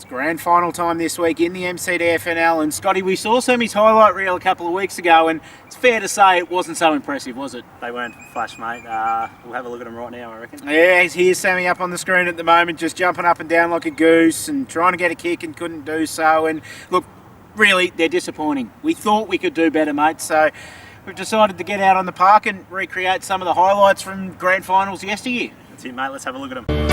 Grand final time this week in the MCDFNL, and Scotty, we saw Sammy's highlight reel a couple of weeks ago, and it's fair to say it wasn't so impressive, was it? They weren't flash, mate. We'll have a look at them right now, I reckon. Yeah, here's Sammy up on the screen at the moment, just jumping up and down like a goose and trying to get a kick and couldn't do so. And look, really, they're disappointing. We thought we could do better, mate, so we've decided to get out on the park and recreate some of the highlights from grand finals yesteryear. That's it, mate. Let's have a look at them.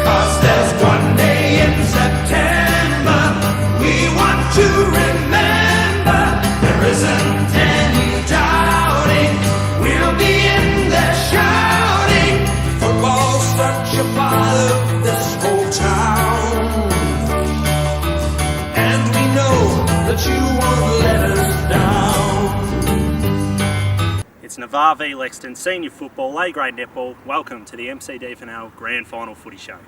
'Cause there's one day in September we want to remember. There isn't any doubting we'll be in there shouting. Football's such a part of this whole town, and we know that you won't let us down. It's Navarre v Lexton Senior Football A-Grade Netball. Welcome to the MCDFNL Grand Final Footy Show.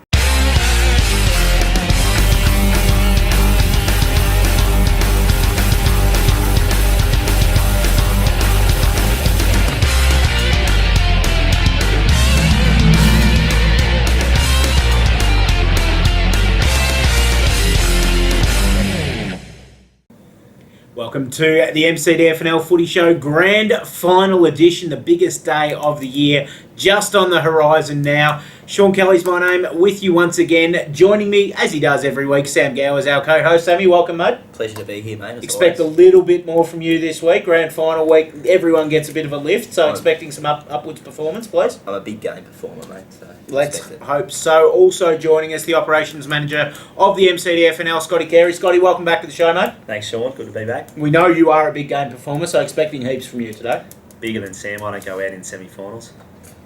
Welcome to the MCDFNL Footy Show Grand Final Edition, the biggest day of the year, just on the horizon now. Sean Kelly's my name, with you once again. Joining me, as he does every week, Sam Gower is our co-host. Sammy, welcome, mate. Pleasure to be here, mate. Expect always a little bit more from you this week. Grand Final week, everyone gets a bit of a lift, so expecting some upwards performance, please. I'm a big game performer, mate, so let's hope so. Also joining us, the operations manager of the MCDFNL, Scotty Carey. Scotty, welcome back to the show, mate. Thanks, Sean. Good to be back. We know you are a big game performer, so expecting heaps from you today. Bigger than Sam. I don't go out in semi-finals.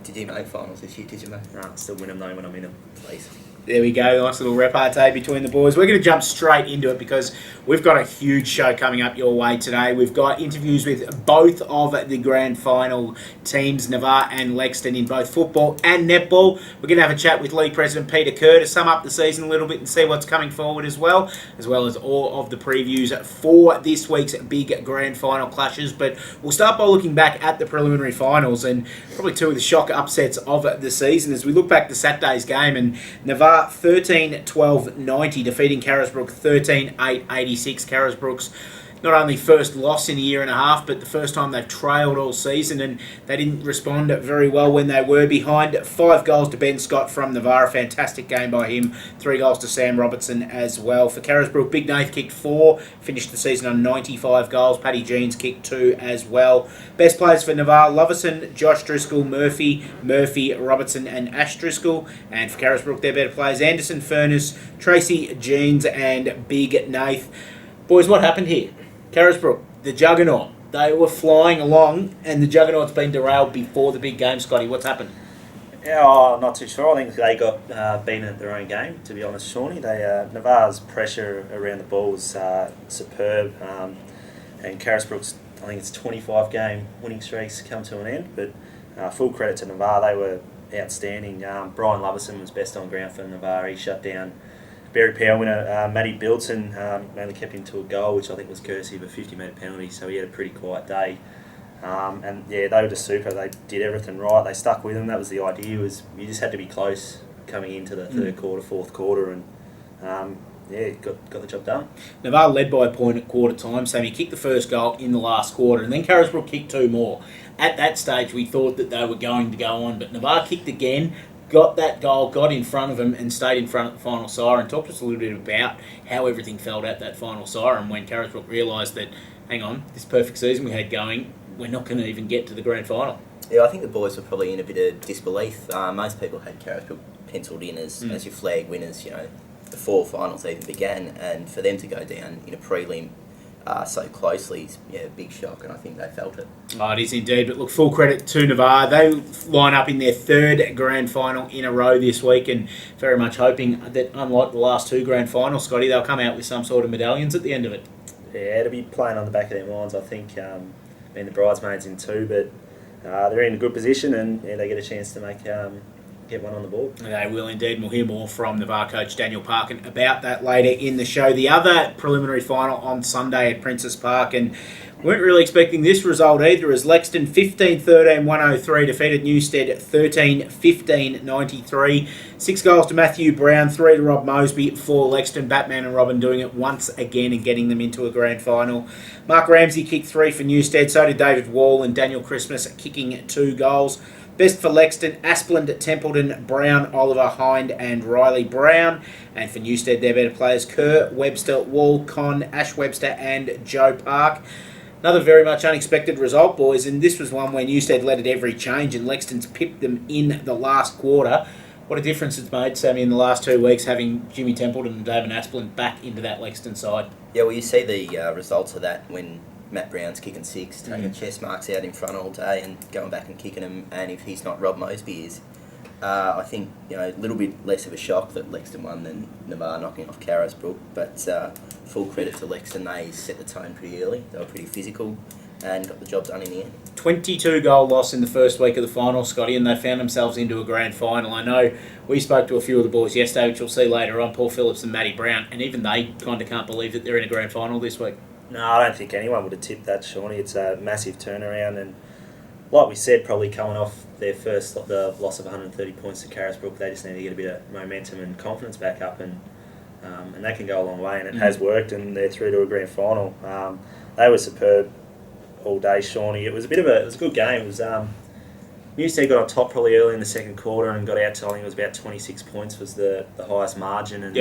Did you make finals this year, did you, mate? No, I still win them though when I'm in them. Please. There we go, nice little repartee between the boys. We're going to jump straight into it because we've got a huge show coming up your way today. We've got interviews with both of the grand final teams, Navarre and Lexton, in both football and netball. We're going to have a chat with League President Peter Kerr to sum up the season a little bit and see what's coming forward as well as all of the previews for this week's big grand final clashes. But we'll start by looking back at the preliminary finals and probably two of the shock upsets of the season as we look back to Saturday's game, and Navarre 13-12-90, defeating Carisbrook 13-8-86. Carisbrook's not only first loss in a year and a half, but the first time they've trailed all season, and they didn't respond very well when they were behind. 5 goals to Ben Scott from Navarre, a fantastic game by him. 3 goals to Sam Robertson as well. For Carisbrook, Big Nath kicked 4, finished the season on 95 goals. Paddy Jeans kicked 2 as well. Best players for Navarre: Lovison, Josh Driscoll, Murphy, Robertson and Ash Driscoll. And for Carisbrook, their better players: Anderson, Furness, Tracy, Jeans and Big Nath. Boys, what happened here? Carisbrook, the juggernaut, they were flying along, and the juggernaut's been derailed before the big game. Scotty, what's happened? Yeah, I'm not too sure. I think they got beaten at their own game, to be honest, Shawnee. Navarre's pressure around the ball was superb, and Carisbrook's, I think it's 25-game winning streaks come to an end, but full credit to Navarre. They were outstanding. Brian Lovison was best on ground for Navarre. He shut down Barry Power winner Matty Bilton, only kept him to a goal, which I think was courtesy of a 50-metre penalty, so he had a pretty quiet day. And yeah, they were just super. They did everything right. They stuck with them. That was the idea, was you just had to be close coming into the third quarter, fourth quarter, and got the job done. Navarre led by a point at quarter time, so he kicked the first goal in the last quarter, and then Carisbrook kicked 2 more. At that stage, we thought that they were going to go on, but Navarre kicked again, got that goal, got in front of him and stayed in front of the final siren. Talk to us a little bit about how everything felt at that final siren when Carisbrook realised that, hang on, this perfect season we had going, we're not going to even get to the grand final. Yeah, I think the boys were probably in a bit of disbelief. Most people had Carisbrook penciled in as your flag winners, before finals even began, and for them to go down in a prelim so closely, big shock, and I think they felt it. Oh, it is indeed, but look, full credit to Navarre. They line up in their 3rd grand final in a row this week, and very much hoping that, unlike the last 2 grand finals, Scotty, they'll come out with some sort of medallions at the end of it. Yeah, it'll be playing on the back of their minds, I think, being the bridesmaids in 2, but they're in a good position, and they get a chance to get one on the board. They will indeed, and we'll hear more from Navarre coach Daniel Parkin about that later in the show. The other preliminary final on Sunday at Princess Park, and Weren't really expecting this result either, as Lexington 15-13-103 defeated Newstead 13-15-93. 6 goals to Matthew Brown, 3 to Rob Moseby, 4 Lexington. Batman and Robin doing it once again and getting them into a grand final. Mark Ramsey kicked 3 for Newstead, so did David Wall, and Daniel Christmas kicking 2 goals. Best for Lexington, Aspland, Templeton, Brown, Oliver, Hind and Riley Brown. And for Newstead, their better players, Kerr, Webster, Wall, Con, Ash Webster and Joe Park. Another very much unexpected result, boys, and this was one where Newstead led at every change and Lexington's pipped them in the last quarter. What a difference it's made, Sammy, in the last 2 weeks, having Jimmy Templeton and David Aspland back into that Lexington side. Yeah, well, you see the results of that when Matt Brown's kicking 6, taking chest marks out in front all day and going back and kicking them, and if he's not, Rob Moseby is. I think, a little bit less of a shock that Lexington won than Navarre knocking off Carisbrook, but full credit to Lexington, they set the tone pretty early. They were pretty physical and got the job done in the end. 22-goal loss in the first week of the final, Scotty, and they found themselves into a grand final. I know we spoke to a few of the boys yesterday, which we'll see later on, Paul Phillips and Matty Brown, and even they kind of can't believe that they're in a grand final this week. No, I don't think anyone would have tipped that, Shawnee. It's a massive turnaround, and like we said, probably coming off their the loss of 130 points to Carisbrook, they just need to get a bit of momentum and confidence back up, and that can go a long way, and it has worked, and they're through to a grand final. They were superb all day, Shawnee. It was a good game. It was Newstead got on top probably early in the second quarter and got out to, I think it was about 26 points was the highest margin, and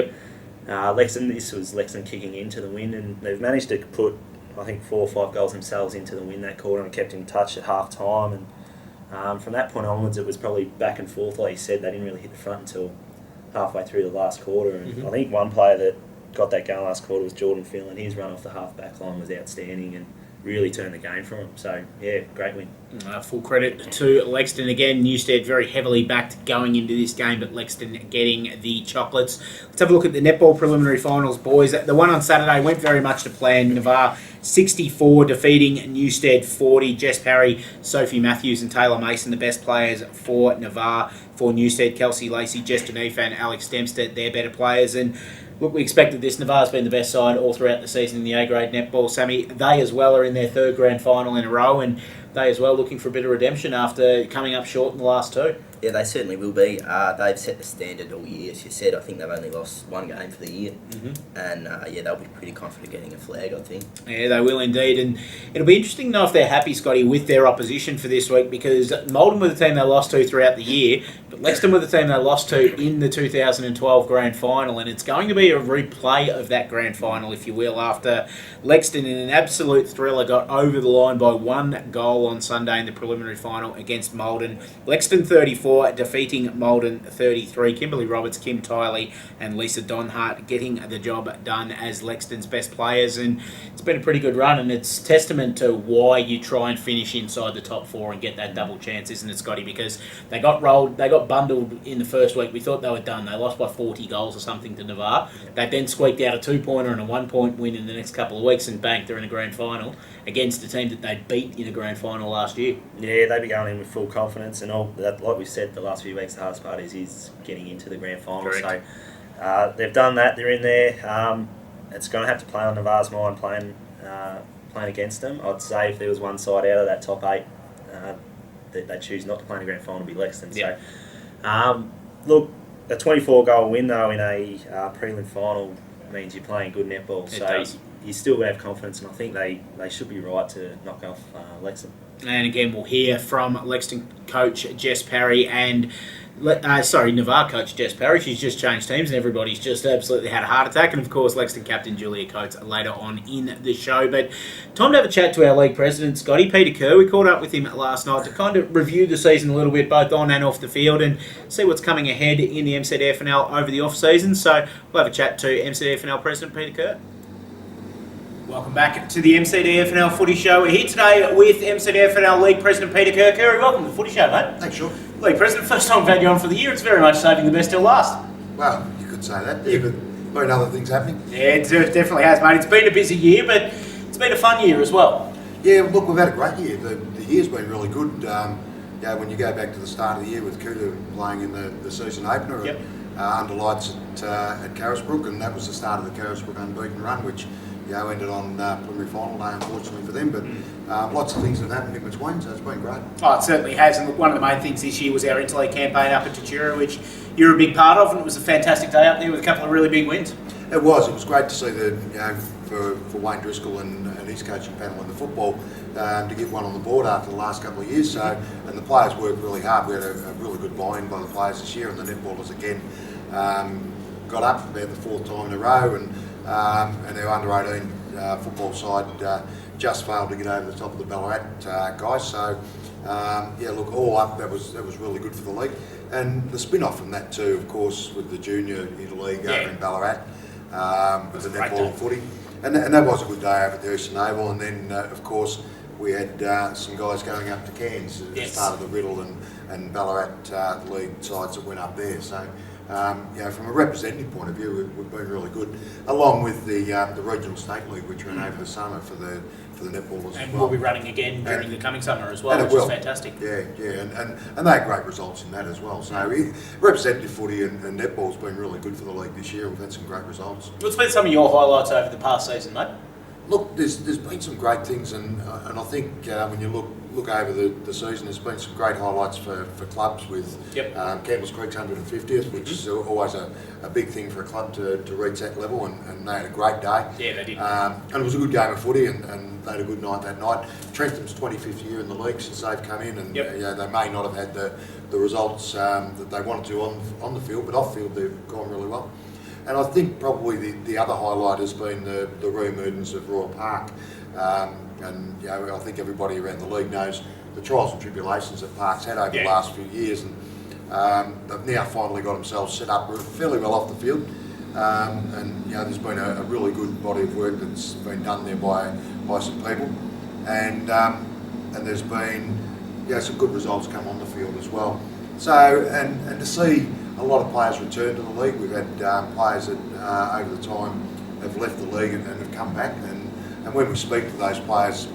this was Lexington kicking into the win, and they've managed to put, I think, 4 or 5 goals themselves into the win that quarter and kept in touch at half time. And from that point onwards, it was probably back and forth. Like you said, they didn't really hit the front until halfway through the last quarter. And I think one player that got that going last quarter was Jordan Phelan. His run off the half-back line was outstanding and really turned the game for him. So, yeah, great win. Full credit to Lexington again. Newstead very heavily backed going into this game, but Lexington getting the chocolates. Let's have a look at the netball preliminary finals, boys. The one on Saturday went very much to plan. Navarre 64, defeating Newstead 40. Jess Parry, Sophie Matthews and Taylor Mason, the best players for Navarre. For Newstead, Kelsey Lacey, Jess Geneva and Alex Dempster, they're better players. And look, we expected this. Navarre's been the best side all throughout the season in the A-grade netball. Sammy, they as well are in their 3rd grand final in a row, and they as well looking for a bit of redemption after coming up short in the last 2. Yeah, they certainly will be. They've set the standard all year. As you said, I think they've only lost 1 game for the year. And, they'll be pretty confident getting a flag, I think. Yeah, they will indeed. And it'll be interesting to know if they're happy, Scotty, with their opposition for this week, because Maldon were the team they lost to throughout the year, but Lexington were the team they lost to in the 2012 grand final, and it's going to be a replay of that grand final, if you will, after Lexington in an absolute thriller got over the line by 1 goal on Sunday in the preliminary final against Maldon. Lexington 34, defeating Maldon 33. Kimberly Roberts, Kim Tiley and Lisa Donhart getting the job done as Lexington's best players, and it's been a pretty good run, and it's testament to why you try and finish inside the top 4 and get that double chance, isn't it, Scotty? Because they got bundled in the first week. We thought they were done. They lost by 40 goals or something to Navarre. They then squeaked out a 2-pointer and a 1-point win in the next couple of weeks, and bang, they're in a grand final against a team that they beat in a grand final last year. Yeah, they'd be going in with full confidence, and all that, like we said, the last few weeks, the hardest part is getting into the grand final. Correct. So they've done that. They're in there. It's going to have to play on Navarre's mind playing against them. I'd say if there was one side out of that top 8 that they choose not to play in a grand final, would be Lexington. Yeah. So, look, a 24-goal win though in a prelim final means you're playing good netball. It does. You still have confidence, and I think they should be right to knock off Lexington. And again, we'll hear from Lexington coach Jess Parry and Navarre coach Jess Parry. She's just changed teams and everybody's just absolutely had a heart attack. And of course, Lexington captain Julia Coates later on in the show. But time to have a chat to our league president, Scotty, Peter Kerr. We caught up with him last night to kind of review the season a little bit, both on and off the field, and see what's coming ahead in the MCDFNL over the off-season. So we'll have a chat to MCDFNL president Peter Kerr. Welcome back to the MCDFNL Footy Show. We're here today with MCDFNL League President Peter Kerr. Kerry, welcome to the Footy Show, mate. Thanks, Sean. League President, first time we've had you on for the year. It's very much saving the best till last. Well, you could say that, yeah, but been other things happening. Yeah, it definitely has, mate. It's been a busy year, but it's been a fun year as well. Yeah, look, we've had a great year. The year's been really good. When you go back to the start of the year with Kuta playing in the season opener, under lights at Carisbrook, and that was the start of the Carisbrook unbeaten run, which ended on preliminary final day, unfortunately for them. But lots of things have happened in between, so it's been great. Oh, it certainly has. And one of the main things this year was our interleague campaign up at Tatura, which you're a big part of, and it was a fantastic day up there with a couple of really big wins. It was great to see for Wayne Driscoll and his coaching panel in the football to get one on the board after the last couple of years. So, and the players worked really hard. We had a really good buy-in by the players this year, and the netballers again got up about the fourth time in a row, and our under-18 football side just failed to get over the top of the Ballarat guys. So, look, all up, that was really good for the league. And the spin-off from that too, of course, with the junior interleague over in Ballarat, with the netball and footy. And that was a good day over at the Eastern Oval. And then, of course, we had some guys going up to Cairns as part of the Riddle and Ballarat league sides that went up there. So, from a representative point of view, we've been really good, along with the regional state league, which ran over the summer for the netballers and as well. we'll be running again during the coming summer as well, And which is fantastic. Yeah, and they had great results in that as well. So representative footy and netball's been really good for the league this year. We've had some great results. What's been some of your highlights over the past season, mate? Look, there's been some great things, and I think when you look over the season, there's been some great highlights for clubs with Campbell's Creek's 150th, which is always a big thing for a club to reach that level, and they had a great day. Yeah, they did. And it was a good game of footy, and they had a good night that night. Trentham's 25th year in the league since they've come in, and they may not have had the results that they wanted to on the field, but off field they've gone really well. And I think probably the other highlight has been the re-emergence of Royal Park. And I think everybody around the league knows the trials and tribulations that Park's had over the last few years, and they've now finally got themselves set up fairly well off the field. And there's been a really good body of work that's been done there by some people, and there's been some good results come on the field as well. So and to see a lot of players return to the league. We've had players that over the time have left the league and have come back, and when we speak to those players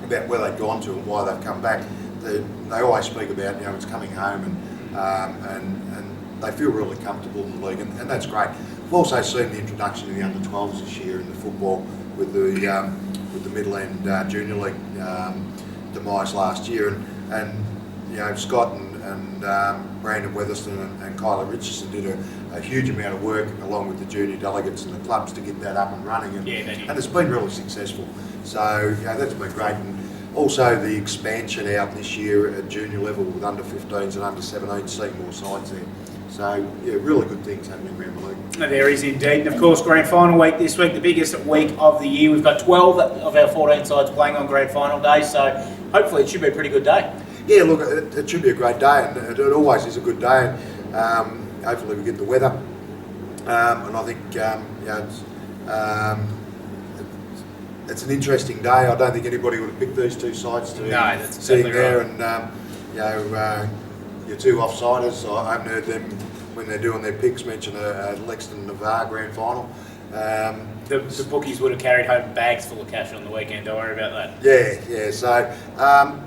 about where they've gone to and why they've come back, they always speak about it's coming home, and they feel really comfortable in the league, and that's great. We've also seen the introduction of the under-12s this year in the football with the Midland Junior League demise last year, and Scott and Brandon Weatherston and Kyla Richardson did a huge amount of work along with the junior delegates and the clubs to get that up and running, and it's been really successful. So that's been great, and also the expansion out this year at junior level with under 15s and under 17s, seeing more sides there. So really good things happening around the league. There is indeed, and of course grand final week this week, the biggest week of the year. We've got 12 of our 14 sides playing on grand final day, so hopefully it should be a pretty good day. Yeah, look, it should be a great day, and it always is a good day. Hopefully we get the weather, and I think it's an interesting day. I don't think anybody would have picked these two sides to be sitting there, right. And your two offsiders. I haven't heard them when they're doing their picks mention a Lexington Navarre grand final. The bookies would have carried home bags full of cash on the weekend, don't worry about that. Yeah. So,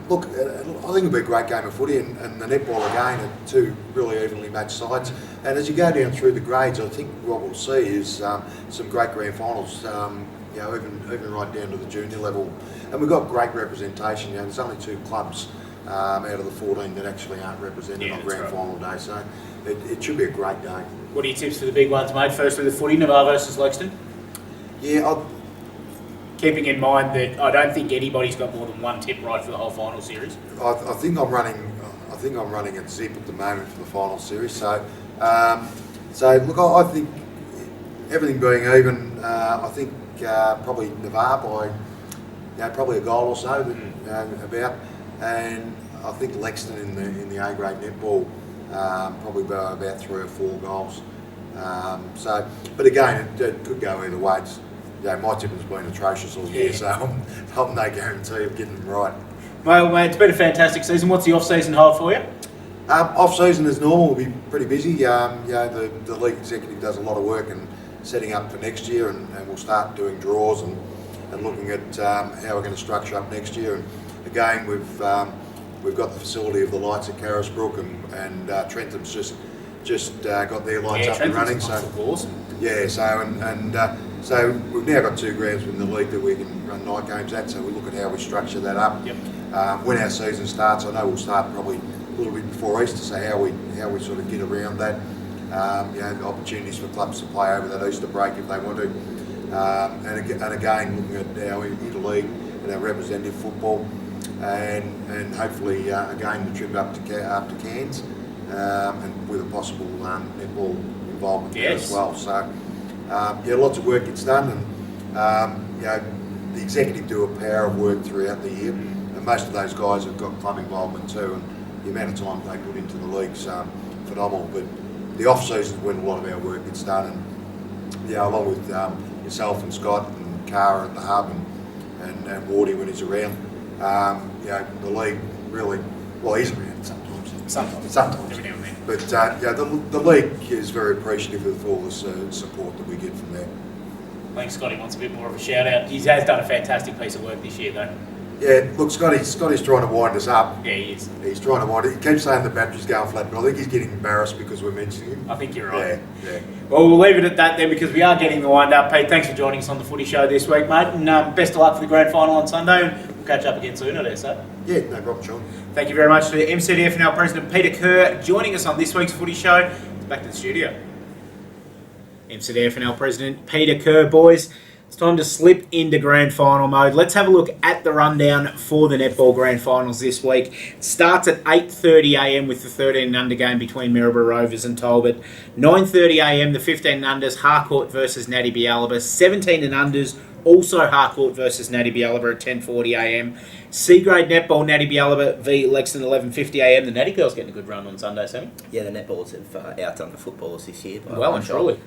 look, I think it'll be a great game of footy, and the netball again are two really evenly matched sides. And as you go down through the grades, I think what we'll see is some great grand finals, even right down to the junior level. And we've got great representation. There's only two clubs out of the 14 that actually aren't represented on grand final day. So it should be a great day. What are your tips for the big ones, mate? Firstly, the footy, Navarre versus Lexington. Yeah, keeping in mind that I don't think anybody's got more than one tip right for the whole final series. I think I'm running at zip at the moment for the final series. So look, I think everything being even, I think probably Navarre by probably a goal or so about, and I think Lexington in the A grade netball probably by about 3 or 4 goals. But again, it could go either way. My tip has been atrocious all year, so I'm no guarantee of getting them right. Well, mate, it's been a fantastic season. What's the off-season hold for you? Off-season as normal will be pretty busy. The league executive does a lot of work in setting up for next year, and we'll start doing draws and looking at how we're going to structure up next year. And again, we've got the facility of the lights at Carisbrook, and Trentham's just got their lights up and running. So awesome. Yeah, so So we've now got 2 grounds within the league that we can run night games at, so we look at how we structure that up. Yep. When our season starts, I know we'll start probably a little bit before Easter, so how we sort of get around that. Opportunities for clubs to play over that Easter break if they want to. And again, looking at our interleague and our representative football, and hopefully again the trip up to Cairns, and with a possible netball involvement there as well. So lots of work gets done, and the executive do a power of work throughout the year, and most of those guys have got club involvement too, and the amount of time they put into the league's phenomenal. But the off season is when a lot of our work gets done, and along with yourself and Scott and Cara at the hub and Wardy when he's around, the league really, well, he's around sometimes. Every now and then. But the league is very appreciative of all the support that we get from there. I think Scotty wants a bit more of a shout out. He has done a fantastic piece of work this year, though. Yeah, look, Scotty's trying to wind us up. Yeah, he is. He's trying to wind it. He keeps saying the battery's going flat, but I think he's getting embarrassed because we're mentioning him. I think you're right. Yeah. Well, we'll leave it at that then, because we are getting the wind up. Pete, thanks for joining us on the Footy Show this week, mate, and best of luck for the grand final on Sunday. We'll catch up again soon, I dare say. Yeah, no problem, Sean. Thank you very much to MCDFNL President Peter Kerr joining us on this week's Footy Show. Back to the studio. MCDFNL President Peter Kerr, boys. It's time to slip into grand final mode. Let's have a look at the rundown for the netball grand finals this week. It starts at 8:30am with the 13 and under game between Maryborough Rovers and Talbot. 9:30am, the 15 and unders, Harcourt versus Natty Bialaba. 17 and unders, also Harcourt versus Natty Bialaba at 10:40am. C-grade netball, Natty Bialaba v Lexington, 11:50am. The Natty girls getting a good run on Sunday, Sammy. Yeah, the netballers have outdone the footballers this year. By Well one and shot. truly.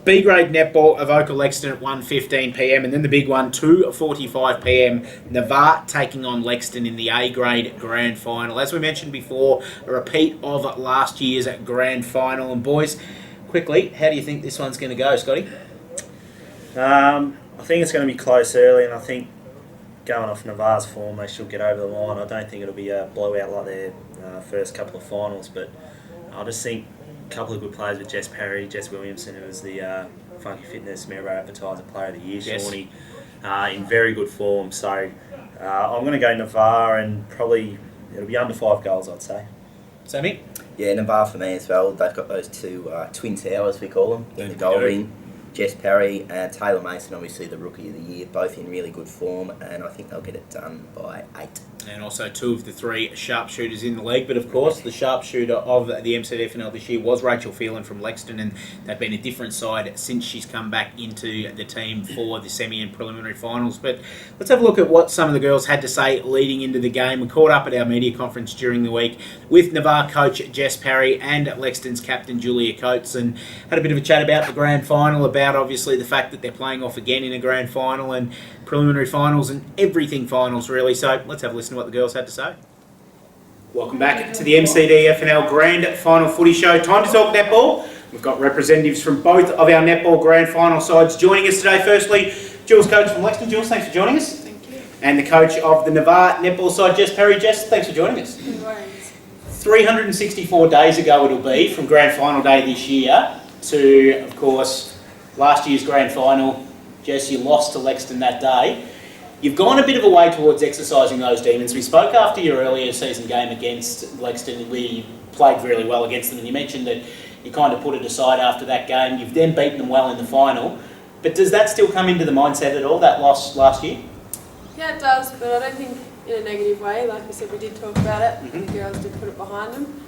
B-grade netball, Avoca Lexington at 1:15pm, and then the big one, 2:45pm. Navarre taking on Lexington in the A-grade grand final. As we mentioned before, a repeat of last year's grand final. And boys, quickly, how do you think this one's going to go, Scotty? I think it's going to be close early, and I think going off Navarre's form, they should get over the line. I don't think it'll be a blowout like their first couple of finals, but I just think a couple of good players with Jess Perry, Jess Williamson, who was the Funky Fitness Maryborough Advertiser Player of the Year, Yes. Shawnee, in very good form. So I'm going to go Navarre, and probably it'll be under 5 goals, I'd say. Sammy? Yeah, Navarre for me as well. They've got those two twin towers, we call them, in the goal ring. Jess Perry and Taylor Mason, obviously the Rookie of the Year, both in really good form, and I think they'll get it done by 8. And also 2 of the 3 sharpshooters in the league. But of course, the sharpshooter of the MCDFNL this year was Rachel Phelan from Lexington, and they've been a different side since she's come back into the team for the semi and preliminary finals. But let's have a look at what some of the girls had to say leading into the game. We caught up at our media conference during the week with Navarre coach Jess Perry and Lexington's captain Julia Coates, and had a bit of a chat about the grand final, about obviously the fact that they're playing off again in a grand final and preliminary finals and everything finals really. So let's have a listen to what the girls had to say. Welcome back to the MCDFNL Grand Final Footy Show. Time to talk netball. We've got representatives from both of our netball grand final sides joining us today. Firstly, Jules Coates from Lexington. Jules, thanks for joining us. Thank you. And the coach of the Navarre netball side, Jess Perry. Jess, thanks for joining us. No worries. 364 days ago it'll be from grand final day this year to, of course, last year's grand final. Jess, you lost to Lexington that day. You've gone a bit of a way towards exercising those demons. We spoke after your earlier season game against Lexington. We played really well against them, and you mentioned that you kind of put it aside after that game. You've then beaten them well in the final. But does that still come into the mindset at all, that loss last year? Yeah, it does, but I don't think in a negative way. Like I said, we did talk about it. Mhm. The girls did put it behind them.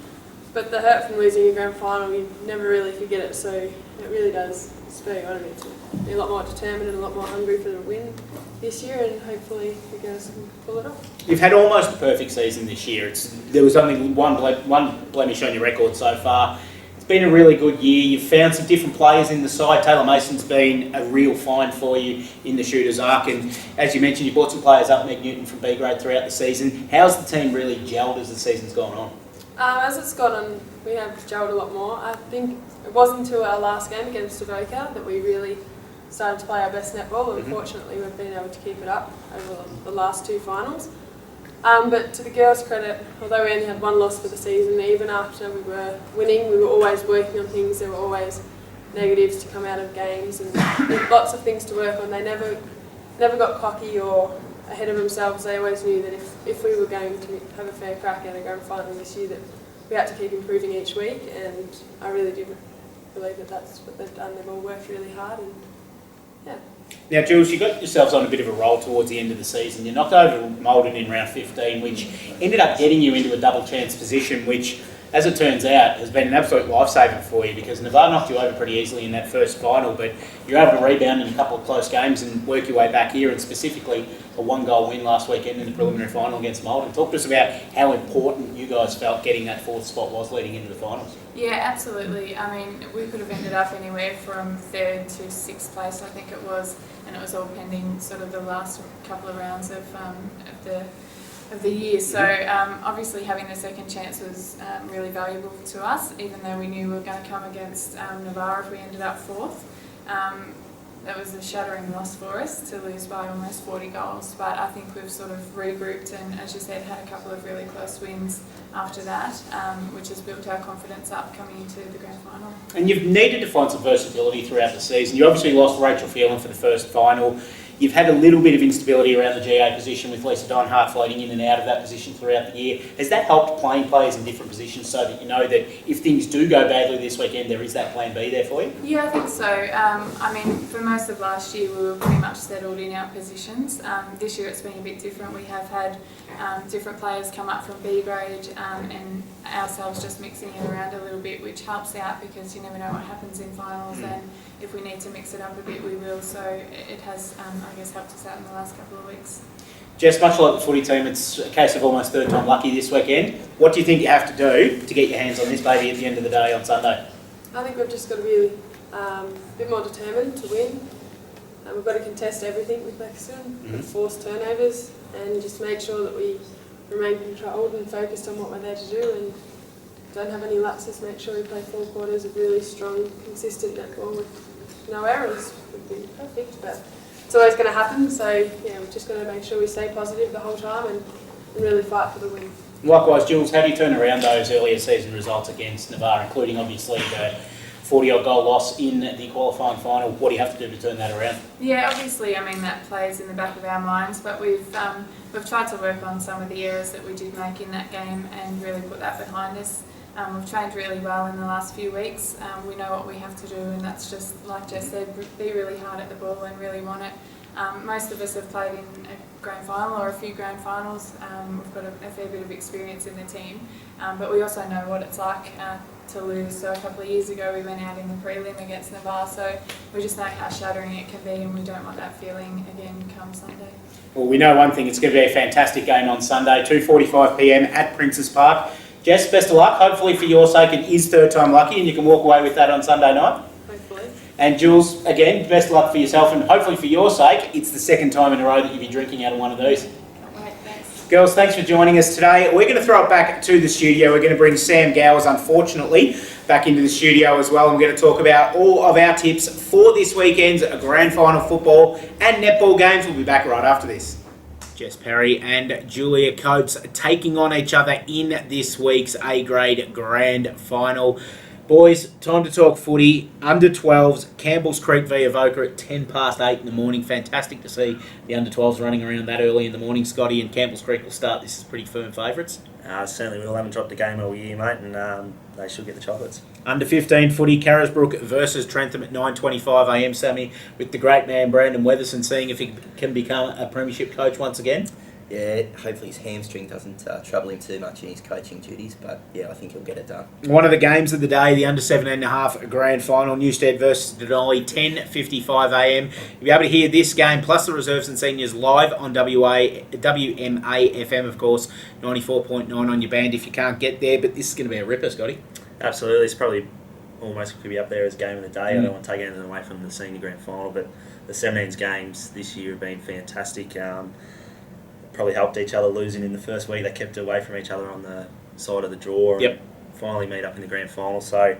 But the hurt from losing a grand final, you never really forget it. So it really does speak on it. To be a lot more determined and a lot more hungry for the win this year, and hopefully the girls can pull it off. You've had almost a perfect season this year. There was only one blemish on your record so far. It's been a really good year. You've found some different players in the side. Taylor Mason's been a real find for you in the shooter's arc, and as you mentioned, you brought some players up, Meg Newton from B grade throughout the season. How's the team really gelled as the season's gone on? As it's gone on, we have gelled a lot more. I think it wasn't until our last game against Avoca that we really started to play our best netball. Unfortunately, we've been able to keep it up over the last 2 finals. But to the girls' credit, although we only had 1 loss for the season, even after we were winning, we were always working on things. There were always negatives to come out of games, and there's lots of things to work on. They never got cocky or ahead of themselves. They always knew that if we were going to have a fair crack at a grand final this year, that we had to keep improving each week, and I really do believe that that's what they've done. They've all worked really hard, and yeah. Now, Jules, you got yourselves on a bit of a roll towards the end of the season. You knocked over Maldon in round 15, which ended up getting you into a double chance position, which, as it turns out, has been an absolute lifesaver for you, because Navarre knocked you over pretty easily in that first final, but you're able to rebound in a couple of close games and work your way back here, and specifically a 1-goal win last weekend in the preliminary final against Maldon. Talk to us about how important you guys felt getting that 4th spot was leading into the finals. Yeah, absolutely. I mean, we could have ended up anywhere from 3rd to 6th place, I think it was, and it was all pending sort of the last couple of rounds of the year. So obviously having the second chance was really valuable to us, even though we knew we were going to come against Navarre if we ended up 4th. That was a shattering loss for us to lose by almost 40 goals, but I think we've sort of regrouped and, as you said, had a couple of really close wins after that, which has built our confidence up coming into the grand final. And you've needed to find some versatility throughout the season. You obviously lost Rachel Phelan for the first final. You've had a little bit of instability around the GA position with Lisa Donhart floating in and out of that position throughout the year. Has that helped playing players in different positions so that you know that if things do go badly this weekend, there is that plan B there for you? Yeah, I think so. I mean, for most of last year, we were pretty much settled in our positions. This year it's been a bit different. We have had different players come up from B grade and ourselves just mixing it around a little bit, which helps out because you never know what happens in finals, and if we need to mix it up a bit, we will. So it has, I guess, helped us out in the last couple of weeks. Jess, much like the footy team, it's a case of almost third time lucky this weekend. What do you think you have to do to get your hands on this baby at the end of the day on Sunday? I think we've just got to be a bit more determined to win. We've got to contest everything with Lexington, force turnovers, and just make sure that we remain controlled and focused on what we're there to do, and don't have any lapses. Make sure we play 4 quarters of really strong, consistent netball with no errors. Would be perfect, but it's always going to happen. So yeah, we've just got to make sure we stay positive the whole time and really fight for the win. Likewise, Jules, how do you turn around those earlier season results against Navarre, including obviously the 40-odd goal loss in the qualifying final? What do you have to do to turn that around? Yeah, obviously, I mean, that plays in the back of our minds, but we've tried to work on some of the errors that we did make in that game and really put that behind us. We've trained really well in the last few weeks. We know what we have to do, and that's just, like Jess said, be really hard at the ball and really want it. Most of us have played in a grand final or a few grand finals. We've got a fair bit of experience in the team, but we also know what it's like to lose. So a couple of years ago we went out in the prelim against Navarre, so we just know how shattering it can be, and we don't want that feeling again come Sunday. Well, we know one thing, it's going to be a fantastic game on Sunday, 2:45 p.m. at Princes Park. Jess, best of luck. Hopefully for your sake it is third time lucky and you can walk away with that on Sunday night. Hopefully. And Jules, again, best of luck for yourself, and hopefully for your sake it's the second time in a row that you'll be drinking out of one of these. Right, thanks. Girls, thanks for joining us today. We're going to throw it back to the studio. We're going to bring Sam Gowers, unfortunately, back into the studio as well. And we're going to talk about all of our tips for this weekend's grand final football and netball games. We'll be back right after this. Jess Perry and Julia Coates taking on each other in this week's A-grade grand final. Boys, time to talk footy. Under 12s, Campbell's Creek v Avoca at 8:10 in the morning. Fantastic to see the under 12s running around that early in the morning, Scotty, and Campbell's Creek will start. This is pretty firm favourites. Certainly will. Haven't dropped a game all year, mate, and they should get the chocolates. Under 15 footy, Carisbrook versus Trentham at 9:25 a.m. Sammy, with the great man Brandon Weatherson seeing if he can become a premiership coach once again. Yeah, hopefully his hamstring doesn't trouble him too much in his coaching duties, but yeah, I think he'll get it done. One of the games of the day, the under 17.5 grand final, Newstead versus Denali, 10:55 a.m. You'll be able to hear this game plus the reserves and seniors live on WMA FM, of course, 94.9 on your band if you can't get there, but this is going to be a ripper, Scotty. Absolutely, it's probably almost could be up there as game of the day. I don't want to take anything away from the senior grand final, but the 17s games this year have been fantastic. Probably helped each other losing in the first week. They kept away from each other on the side of the draw and finally meet up in the grand final. So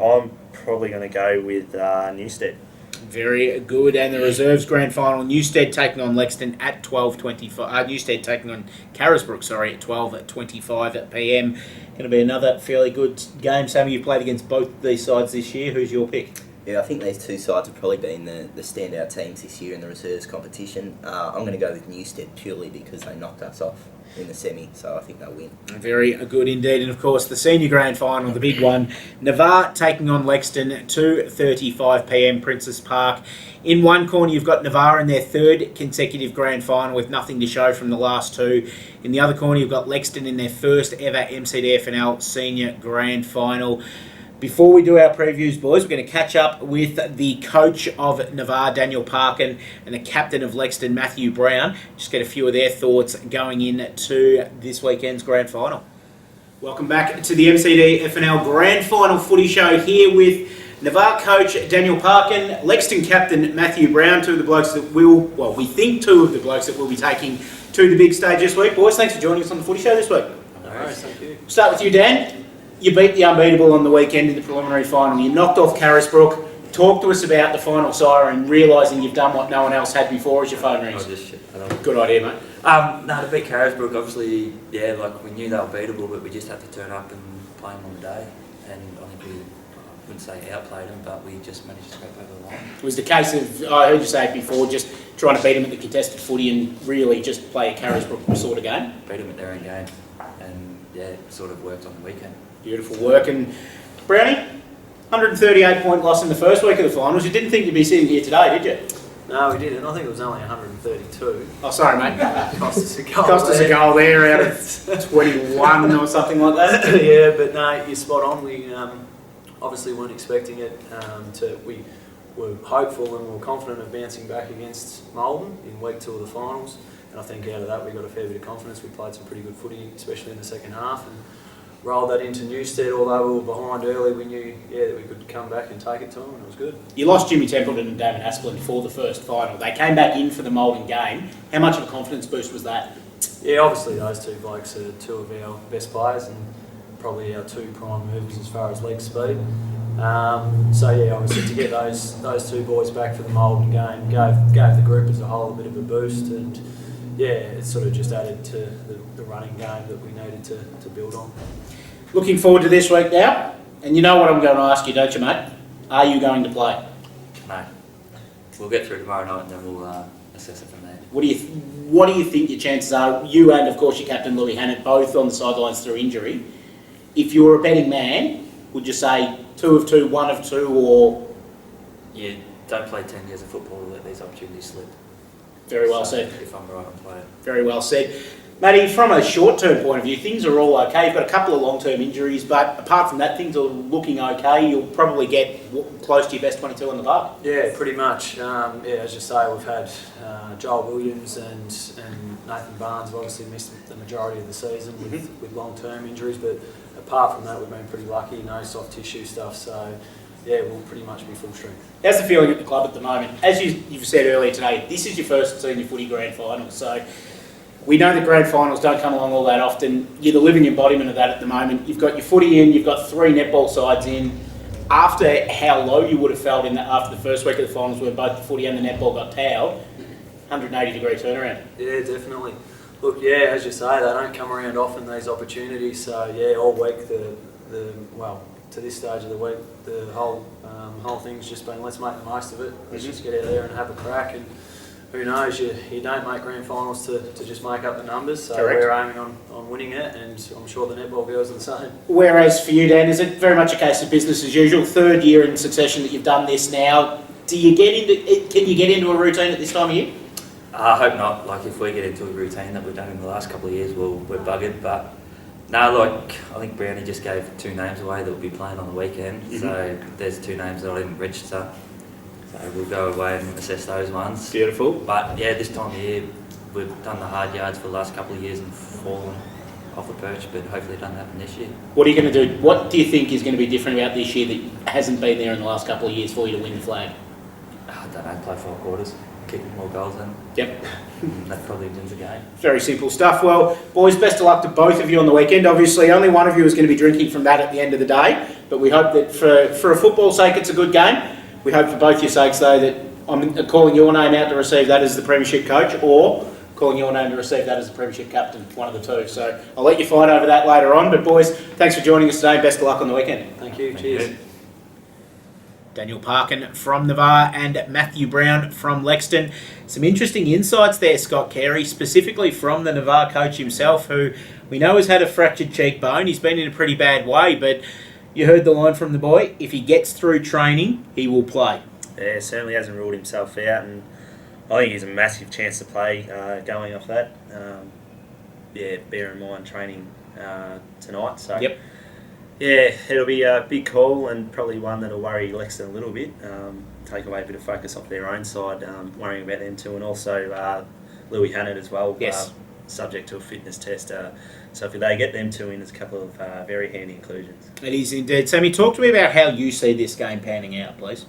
I'm probably going to go with Newstead. Very good. And the reserves grand final, Newstead taking on Lexington at 12:25. Newstead taking on Carisbrook, at 12:25 p.m. Going to be another fairly good game. Sammy, you've played against both these sides this year. Who's your pick? Yeah, I think these two sides have probably been the standout teams this year in the reserves competition. I'm going to go with Newstead purely because they knocked us off in the semi, so I think they'll win. Very good indeed. And of course, the senior grand final, the big one, Navarre taking on Lexington, 2:35 p.m, Princess Park. In one corner, you've got Navarre in their third consecutive grand final with nothing to show from the last two. In the other corner, you've got Lexington in their first ever MCDFNL senior grand final. Before we do our previews, boys, we're going to catch up with the coach of Navarre, Daniel Parkin, and the captain of Lexington, Matthew Brown. Just get a few of their thoughts going into this weekend's grand final. Welcome back to the MCDFNL grand final footy show here with Navarre coach Daniel Parkin, Lexington captain Matthew Brown, two of the blokes that we think two of the blokes that will be taking to the big stage this week. Boys, thanks for joining us on the footy show this week. No worries, thank you. Start with you, Dan. You beat the unbeatable on the weekend in the preliminary final. You knocked off Carisbrook. Talk to us about the final siren, realising you've done what no one else had before as your phone rings. Good idea, mate. No, to beat Carisbrook, obviously, yeah, like we knew they were beatable, but we just had to turn up and play them on the day. And I think we, I wouldn't say outplayed them, but we just managed to scrape over the line. It was the case of, I heard you say it before, just trying to beat them at the contested footy and really just play a Carisbrook sort of game. Beat them at their own game, and yeah, it sort of worked on the weekend. Beautiful work. And Brownie, 138-point loss in the first week of the finals. You didn't think you'd be sitting here today, did you? No, we didn't. I think it was only 132. Oh, sorry, mate. Cost us a goal. Cost us a goal there out of 21 or something like that. Yeah, but no, you're spot on. We obviously weren't expecting it. We were hopeful and we were confident of bouncing back against Malden in week 2 of the finals. And I think out of that we got a fair bit of confidence. We played some pretty good footy, especially in the second half. And rolled that into Newstead, although we were behind early, we knew that we could come back and take it to them, and it was good. You lost Jimmy Templeton and Damon Aspelin for the first final. They came back in for the Malden game. How much of a confidence boost was that? Yeah, obviously those two blokes are two of our best players and probably our two prime movers as far as leg speed. So yeah, obviously to get those two boys back for the Malden game gave the group as a whole a bit of a boost, and yeah, it sort of just added to the running game that we needed to build on. Looking forward to this week now, and you know what I'm going to ask you, don't you, mate? Are you going to play? No. We'll get through tomorrow night and then we'll assess it from there. What do you think your chances are? You and, of course, your captain, Louis Hannett, both on the sidelines through injury. If you were a betting man, would you say 2 of 2, 1 of 2, or...? You don't play 10 years of football to let these opportunities slip. Very well So, said. If I'm right, I'll play it. Very well said. Matty, from a short-term point of view, things are all okay. You've got a couple of long-term injuries, but apart from that, things are looking okay. You'll probably get close to your best 22 in the park. Yeah, pretty much. As you say, we've had Joel Williams and Nathan Barnes have obviously missed the majority of the season with long-term injuries, but apart from that, we've been pretty lucky. No soft tissue stuff, so yeah, we'll pretty much be full strength. How's the feeling at the club at the moment? As you've said earlier today, this is your first senior footy grand final, so we know that grand finals don't come along all that often. You're the living embodiment of that at the moment. You've got your footy in, you've got 3 netball sides in. After how low you would have felt after the first week of the finals where both the footy and the netball got towed, 180-degree turnaround. Yeah, definitely. Look, yeah, as you say, they don't come around often, these opportunities. So yeah, all week, to this stage of the week, the whole thing's just been, let's make the most of it. Let's just get out there and have a crack. And who knows, you don't make grand finals to just make up the numbers. So Correct. We're aiming on winning it, and I'm sure the netball girls are the same. Whereas for you, Dan, is it very much a case of business as usual? 3rd year in succession that you've done this now. Can you get into a routine at this time of year? I hope not. Like, if we get into a routine that we've done in the last couple of years, we're buggered. But no, like, I think Brownie just gave 2 names away that will be playing on the weekend. So there's 2 names that I didn't register. So we'll go away and assess those ones. Beautiful. But yeah, this time of year, we've done the hard yards for the last couple of years and fallen off the perch, but hopefully it doesn't happen this year. What are you going to do? What do you think is going to be different about this year that hasn't been there in the last couple of years for you to win the flag? I don't know, play 4 quarters, kick more goals in. Yep. That probably wins the game. Very simple stuff. Well, boys, best of luck to both of you on the weekend. Obviously, only one of you is going to be drinking from that at the end of the day, but we hope that for a football sake, it's a good game. We hope for both your sakes, though, that I'm calling your name out to receive that as the Premiership coach, or calling your name to receive that as the Premiership captain, one of the two. So I'll let you fight over that later on. But boys, thanks for joining us today. Best of luck on the weekend. Thank you. Thank Cheers. you. Daniel Parkin from Navarre and Matthew Brown from Lexington. Some interesting insights there, Scott Carey, specifically from the Navarre coach himself, who we know has had a fractured cheekbone. He's been in a pretty bad way, but you heard the line from the boy, if he gets through training, he will play. Yeah, certainly hasn't ruled himself out, and I think he's a massive chance to play going off that. Bear in mind training tonight. So Yep. Yeah, it'll be a big call and probably one that'll worry Lexington a little bit. Take away a bit of focus off their own side, worrying about them too, and also Louis Hannett as well. Yes. Subject to a fitness test. So if they get them two in, there's a couple of very handy inclusions. It is indeed. Sammy, talk to me about how you see this game panning out, please.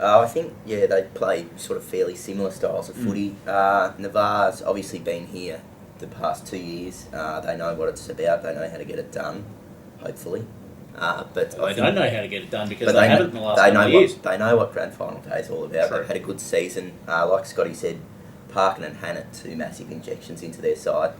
I think, they play sort of fairly similar styles of footy. Navarre's obviously been here the past 2 years. They know what it's about. They know how to get it done, hopefully. But They don't know how to get it done because they haven't in the last couple of years. They know what Grand Final Day is all about. True. They've had a good season. Like Scotty said, Parkin and Hannett, 2 massive injections into their side.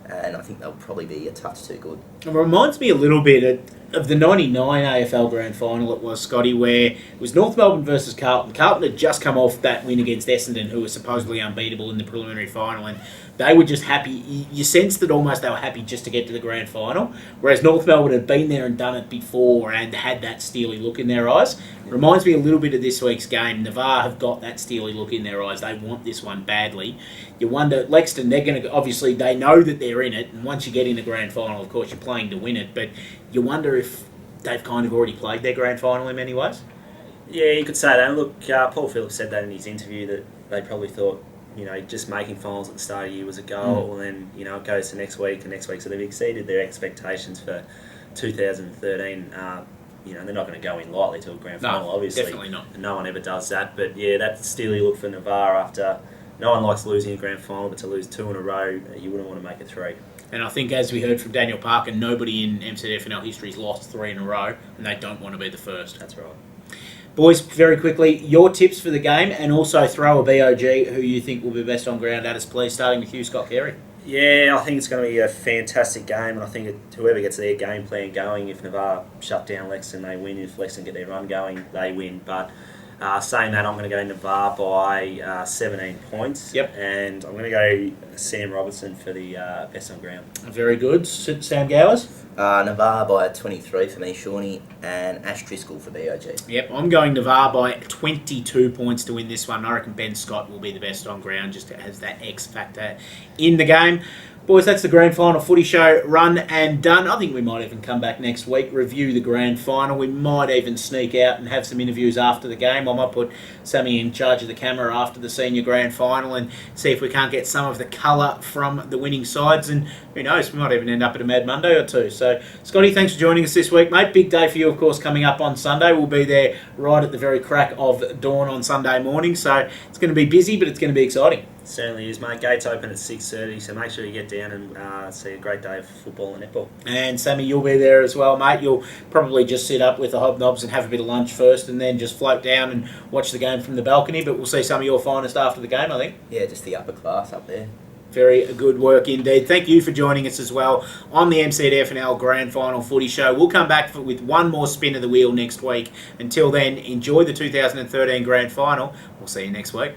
And I think they'll probably be a touch too good. It reminds me a little bit of the 99 AFL Grand Final it was, Scotty, where it was North Melbourne versus Carlton. Carlton had just come off that win against Essendon, who was supposedly unbeatable in the preliminary final, and they were just happy. You sensed that almost they were happy just to get to the grand final, whereas North Melbourne had been there and done it before and had that steely look in their eyes. Reminds me a little bit of this week's game. Navarre have got that steely look in their eyes. They want this one badly. You wonder, Lexington, they're going to, obviously they know that they're in it, and once you get in the grand final, of course, you're playing to win it, but you wonder if they've kind of already played their grand final in many ways. Yeah, you could say that. Look, Paul Phillips said that in his interview, that they probably thought, just making finals at the start of the year was a goal, and then, it goes to next week and next week. So they've exceeded their expectations for 2013. They're not going to go in lightly to a grand final, obviously. Definitely not. And no one ever does that. But yeah, that steely look for Navarre after no one likes losing a grand final, but to lose 2 in a row, you wouldn't want to make it 3. And I think, as we heard from Daniel Parker, nobody in MCDFNL history has lost 3 in a row, and they don't want to be the first. That's right. Boys, very quickly, your tips for the game, and also throw a BOG who you think will be best on ground at us, please, starting with you, Scott Carey. Yeah, I think it's going to be a fantastic game, and I think whoever gets their game plan going, if Navarre shut down Lexington, they win. If Lexington get their run going, they win. But saying that, I'm going to go Navarre by 17 points. Yep. And I'm going to go Sam Robertson for the best on ground. Very good. Sam Gowers? Navarre by 23 for me, Shawnee, and Ash Driscoll for BOG. Yep, I'm going Navarre by 22 points to win this one. I reckon Ben Scott will be the best on ground, just as that X factor in the game. Boys, that's the Grand Final Footy Show run and done. I think we might even come back next week, review the Grand Final. We might even sneak out and have some interviews after the game. I might put Sammy in charge of the camera after the Senior Grand Final and see if we can't get some of the colour from the winning sides. And who knows, we might even end up at a Mad Monday or two. So, Scotty, thanks for joining us this week, mate. Big day for you, of course, coming up on Sunday. We'll be there right at the very crack of dawn on Sunday morning. So it's going to be busy, but it's going to be exciting. Certainly is, mate. Gates open at 6:30, so make sure you get down and see a great day of football and netball. And Sammy, you'll be there as well, mate. You'll probably just sit up with the hobnobs and have a bit of lunch first and then just float down and watch the game from the balcony, but we'll see some of your finest after the game, I think. Yeah, just the upper class up there. Very good work indeed. Thank you for joining us as well on the MCDFNL Grand Final Footy Show. We'll come back with one more spin of the wheel next week. Until then, enjoy the 2013 Grand Final. We'll see you next week.